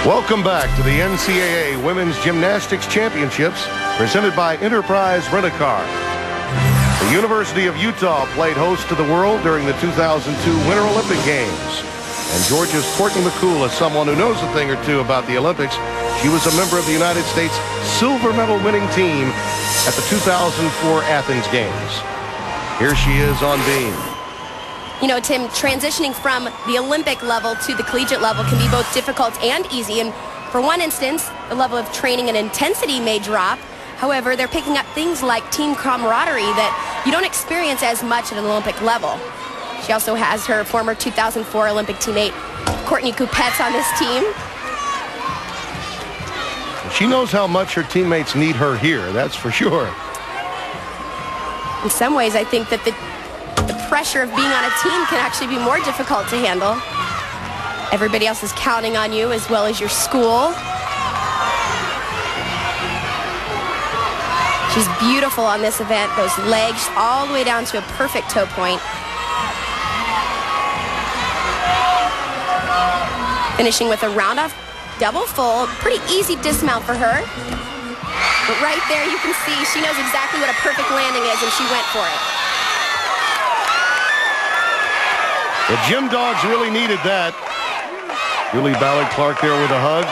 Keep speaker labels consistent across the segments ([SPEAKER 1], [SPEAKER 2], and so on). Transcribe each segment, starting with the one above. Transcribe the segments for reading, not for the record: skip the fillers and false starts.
[SPEAKER 1] Welcome back to the NCAA Women's Gymnastics Championships, presented by Enterprise Rent-A-Car. The University of Utah played host to the world during the 2002 Winter Olympic Games. And Georgia's Courtney McCool is someone who knows a thing or two about the Olympics. She was a member of the United States silver medal winning team at the 2004 Athens Games. Here she is on beam.
[SPEAKER 2] You know, Tim, transitioning from the Olympic level to the collegiate level can be both difficult and easy. And for one instance, the level of training and intensity may drop. However, they're picking up things like team camaraderie that you don't experience as much at an Olympic level. She also has her former 2004 Olympic teammate, Courtney Kupets, on this team.
[SPEAKER 1] She knows how much her teammates need her here, that's for sure.
[SPEAKER 2] In some ways, I think that the pressure of being on a team can actually be more difficult to handle. Everybody else is counting on you as well as your school. She's beautiful on this event. Those legs all the way down to a perfect toe point. Finishing with a round-off double full. Pretty easy dismount for her. But right there you can see she knows exactly what a perfect landing is, and she went for it.
[SPEAKER 1] The gym dogs really needed that. Julie Ballard-Clark there with a hug.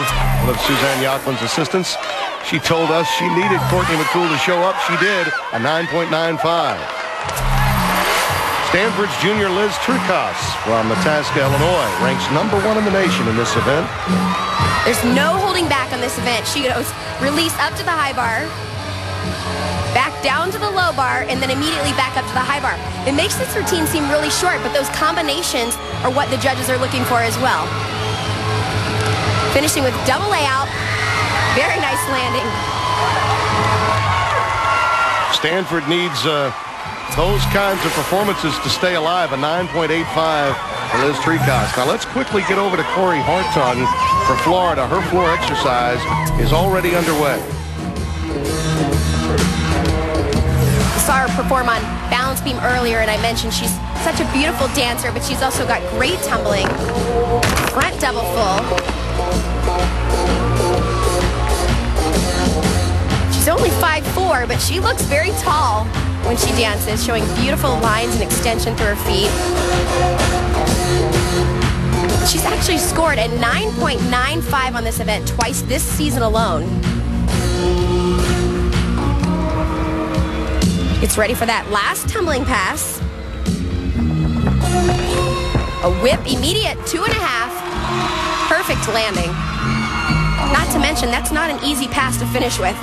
[SPEAKER 1] One of Suzanne Yachlin's assistants. She told us she needed Courtney McCool to show up. She did, a 9.95. Stanford's junior Liz Turcos from Itasca, Illinois, ranks #1 in the nation in this event.
[SPEAKER 2] There's no holding back on this event. She goes release up to the high bar, back down to the low bar, and then immediately back up to the high bar. It makes this routine seem really short, but those combinations are what the judges are looking for as well. Finishing with double layout. Very nice landing.
[SPEAKER 1] Stanford needs those kinds of performances to stay alive. A 9.85 for Liz Turcos. Now let's quickly get over to Corey Hartung for Florida. Her floor exercise is already underway.
[SPEAKER 2] Saw her perform on balance beam earlier, and I mentioned she's such a beautiful dancer, but she's also got great tumbling. Front double full. She's only 5'4", but she looks very tall when she dances, showing beautiful lines and extension through her feet. She's actually scored a 9.95 on this event twice this season alone. It's ready for that last tumbling pass. A whip, immediate 2.5. Perfect landing. Not to mention, that's not an easy pass to finish with.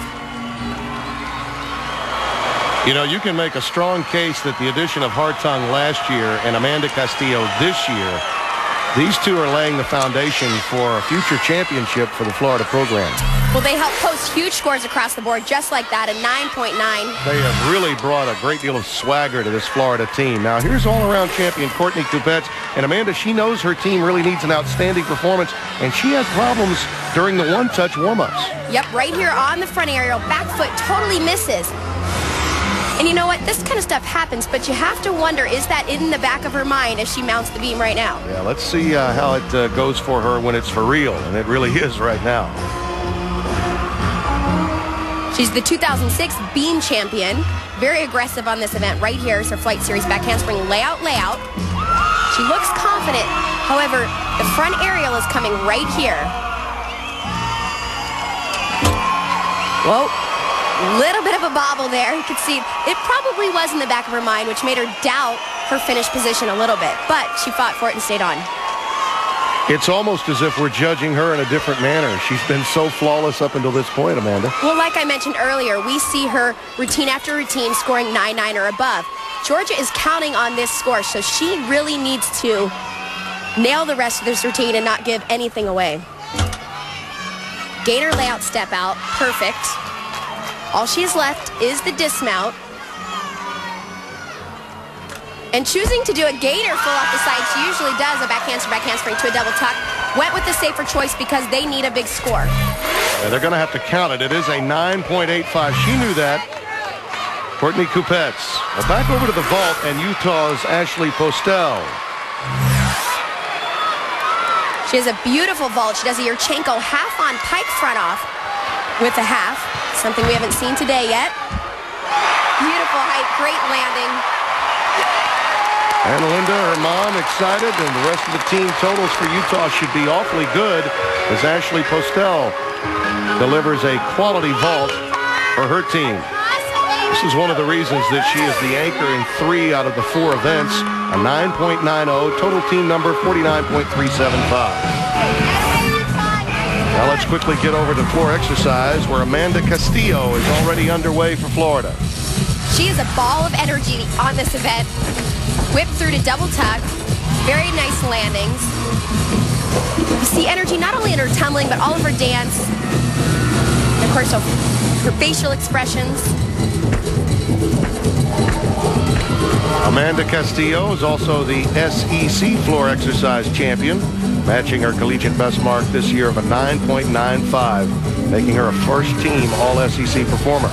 [SPEAKER 1] You know, you can make a strong case that the addition of Hartung last year and Amanda Castillo this year, these two are laying the foundation for a future championship for the Florida program.
[SPEAKER 2] Well, they help post huge scores across the board, just like that, a 9.9.
[SPEAKER 1] They have really brought a great deal of swagger to this Florida team. Now, here's all-around champion Courtney Kupets. And Amanda, she knows her team really needs an outstanding performance, and she had problems during the one-touch warm-ups.
[SPEAKER 2] Yep, right here on the front aerial, back foot totally misses. And you know what? This kind of stuff happens, but you have to wonder, is that in the back of her mind as she mounts the beam right now?
[SPEAKER 1] Yeah, let's see how it goes for her when it's for real, and it really is right now.
[SPEAKER 2] She's the 2006 beam champion. Very aggressive on this event. Right here is her flight series back handspring layout. She looks confident. However, the front aerial is coming right here. Whoa. Little bit of a bobble there. You could see it probably was in the back of her mind, which made her doubt her finish position a little bit. But she fought for it and stayed on.
[SPEAKER 1] It's almost as if we're judging her in a different manner. She's been so flawless up until this point, Amanda.
[SPEAKER 2] Well, like I mentioned earlier, we see her routine after routine scoring 9.9 or above. Georgia is counting on this score, so she really needs to nail the rest of this routine and not give anything away. Gainer layout step out, perfect. All she has left is the dismount. And choosing to do a gainer full off the side, she usually does a back handspring to a double tuck. Went with the safer choice because they need a big score.
[SPEAKER 1] Yeah, they're going to have to count it. It is a 9.85. She knew that. Courtney Kupets. Well, back over to the vault and Utah's Ashley Postel.
[SPEAKER 2] She has a beautiful vault. She does a Yurchenko half on pike front off with the half. Something we haven't seen today yet. Beautiful height, great landing.
[SPEAKER 1] And Linda, her mom, excited, and the rest of the team totals for Utah should be awfully good as Ashley Postel delivers a quality vault for her team. This is one of the reasons that she is the anchor in 3 out of the 4 events, a 9.90, total team number 49.375. Now let's quickly get over to floor exercise where Amanda Castillo is already underway for Florida.
[SPEAKER 2] She is a ball of energy on this event. Whip through to double tuck. Very nice landings. You see energy not only in her tumbling, but all of her dance. And of course, her facial expressions.
[SPEAKER 1] Amanda Castillo is also the SEC floor exercise champion, matching her collegiate best mark this year of a 9.95, making her a first-team All-SEC performer.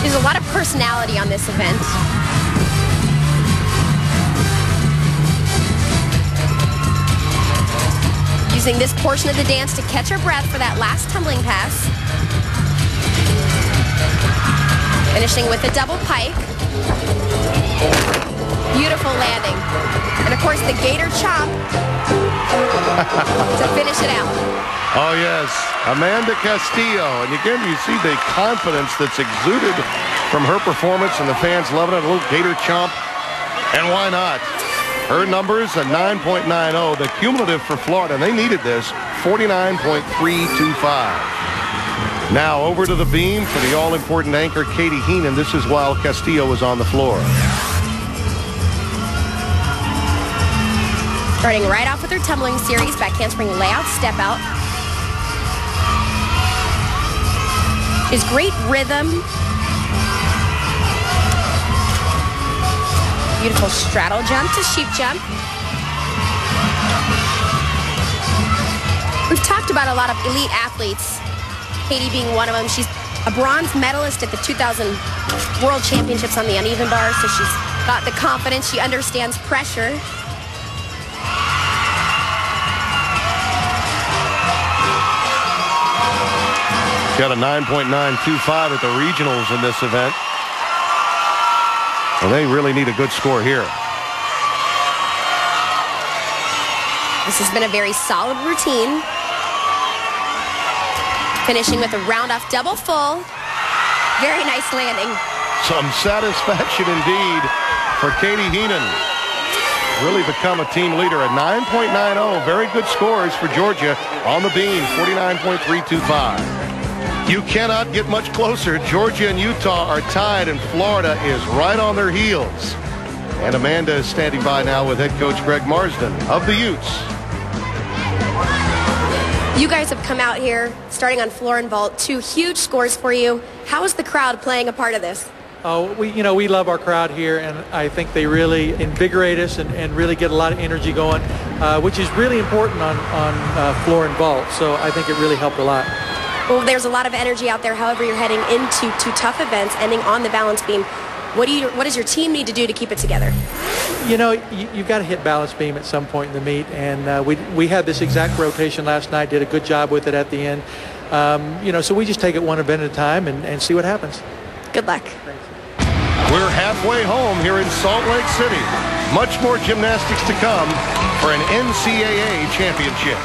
[SPEAKER 2] There's a lot of personality on this event. Using this portion of the dance to catch her breath for that last tumbling pass. Finishing with a double pike. Beautiful landing. And of course the gator chomp to finish it out.
[SPEAKER 1] Oh yes, Amanda Castillo. And again, you see the confidence that's exuded from her performance, and the fans loving it. A little gator chomp. And why not? Her numbers, a 9.90. The cumulative for Florida, and they needed this, 49.325. Now over to the beam for the all-important anchor, Katie Heenan. This is while Castillo was on the floor.
[SPEAKER 2] Starting right off with her tumbling series, back handspring layout, step out. Is great rhythm. Beautiful straddle jump to sheep jump. We've talked about a lot of elite athletes, Katie being one of them. She's a bronze medalist at the 2000 World Championships on the uneven bar, so she's got the confidence. She understands pressure.
[SPEAKER 1] Got a 9.925 at the regionals in this event. And they really need a good score here.
[SPEAKER 2] This has been a very solid routine. Finishing with a round-off double full. Very nice landing.
[SPEAKER 1] Some satisfaction indeed for Katie Heenan. Really become a team leader at 9.90. Very good scores for Georgia on the beam, 49.325. You cannot get much closer. Georgia and Utah are tied, and Florida is right on their heels. And Amanda is standing by now with head coach Greg Marsden of the Utes.
[SPEAKER 2] You guys have come out here, starting on floor and vault, 2 huge scores for you. How is the crowd playing a part of this?
[SPEAKER 3] Oh, we love our crowd here, and I think they really invigorate us and really get a lot of energy going, which is really important on floor and vault. So I think it really helped a lot.
[SPEAKER 2] Well, there's a lot of energy out there. However, you're heading into 2 tough events, ending on the balance beam. What does your team need to do to keep it together?
[SPEAKER 3] You know, you've got to hit balance beam at some point in the meet, and we had this exact rotation last night, did a good job with it at the end. So we just take it one event at a time and see what happens.
[SPEAKER 2] Good luck.
[SPEAKER 3] Thanks.
[SPEAKER 1] We're halfway home here in Salt Lake City. Much more gymnastics to come for an NCAA championship.